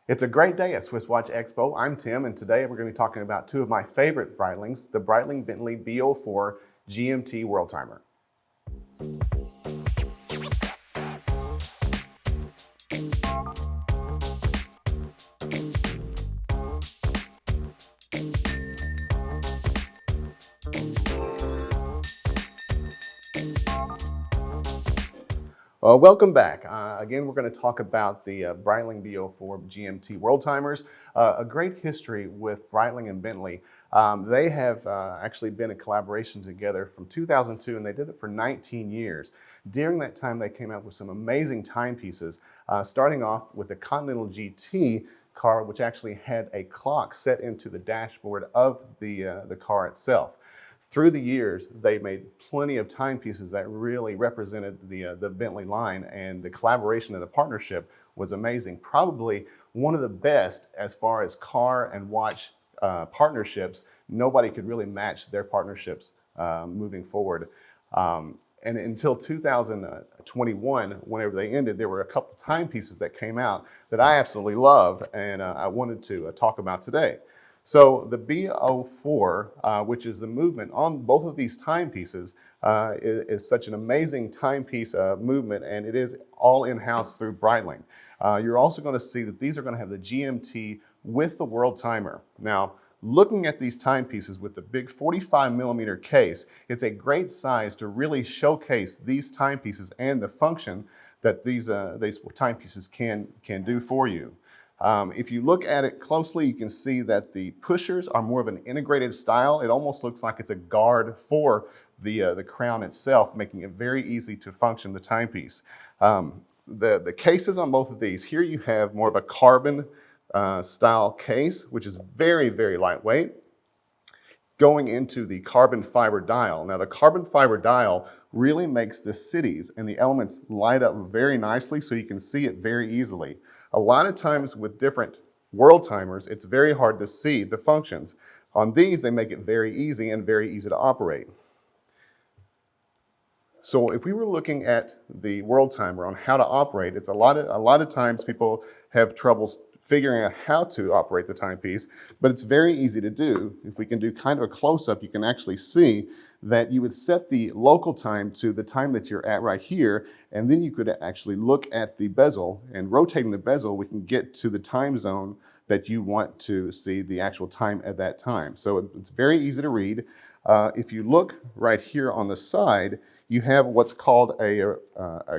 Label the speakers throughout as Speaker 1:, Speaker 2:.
Speaker 1: It's a great day at Swiss Watch Expo. I'm Tim, and today we're going to be talking about two of my favorite Breitlings, the Breitling Bentley B04 GMT Worldtimer. Welcome back. Again, we're going to talk about the Breitling B04 GMT Worldtimers. A great history with Breitling and Bentley. They have actually been in collaboration together from 2002, and they did it for 19 years. During that time, they came out with some amazing timepieces, starting off with the Continental GT car, which actually had a clock set into the dashboard of the car itself. Through the years, they made plenty of timepieces that really represented the Bentley line, and the collaboration and the partnership was amazing. Probably one of the best as far as car and watch partnerships. Nobody could really match their partnerships moving forward. And until 2021, whenever they ended, there were a couple timepieces that came out that I absolutely love, and I wanted to talk about today. So the B04, which is the movement on both of these timepieces, is such an amazing timepiece movement, and it is all in-house through Breitling. You're also going to see that these are going to have the GMT with the Worldtimer. Now, looking at these timepieces with the big 45mm case, it's a great size to really showcase these timepieces and the function that these timepieces can do for you. If you look at it closely, you can see that the pushers are more of an integrated style. It almost looks like it's a guard for the crown itself, making it very easy to function the timepiece. The cases on both of these, here you have more of a carbon style case, which is very, very lightweight, going into the carbon fiber dial. Now, the carbon fiber dial really makes the cities and the elements light up very nicely, so you can see it very easily. A lot of times with different Worldtimers, it's very hard to see the functions. On these, they make it very easy and very easy to operate. So if we were looking at the Worldtimer on how to operate, it's a lot of times people have troubles figuring out how to operate the timepiece, but it's very easy to do. If we can do kind of a close-up, you can actually see that you would set the local time to the time that you're at right here, and then you could actually look at the bezel, and rotating the bezel, we can get to the time zone that you want to see the actual time at that time. So it's very easy to read. If you look right here on the side, you have what's called a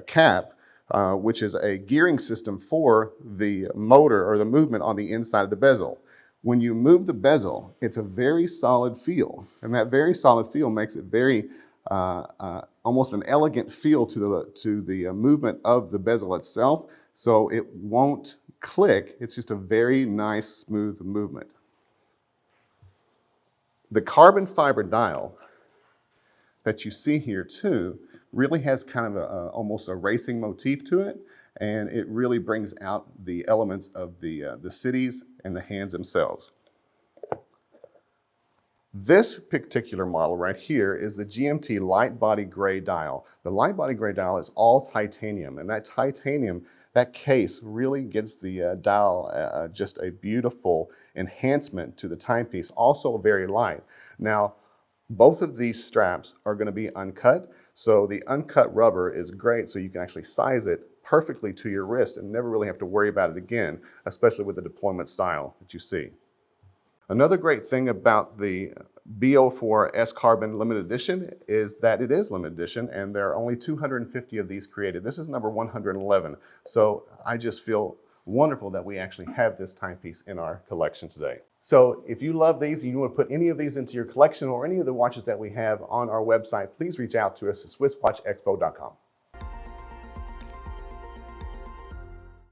Speaker 1: cap, which is a gearing system for the motor or the movement on the inside of the bezel. When you move the bezel, it's a very solid feel, and that very solid feel makes it very almost an elegant feel to the movement of the bezel itself, so it won't click. It's just a very nice, smooth movement. The carbon fiber dial that you see here too really has kind of almost a racing motif to it, and it really brings out the elements of the cities and the hands themselves. This particular model right here is the GMT light body gray dial. The light body gray dial is all titanium, and that titanium, that case really gives the dial just a beautiful enhancement to the timepiece, also very light. Now, both of these straps are going to be uncut, so the uncut rubber is great, so you can actually size it perfectly to your wrist and never really have to worry about it again, especially with the deployment style that you see. Another great thing about the B04 S Carbon Limited Edition is that it is limited edition, and there are only 250 of these created. This is number 111, so I just feel wonderful that we actually have this timepiece in our collection today. So if you love these and you want to put any of these into your collection or any of the watches that we have on our website, please reach out to us at SwissWatchExpo.com.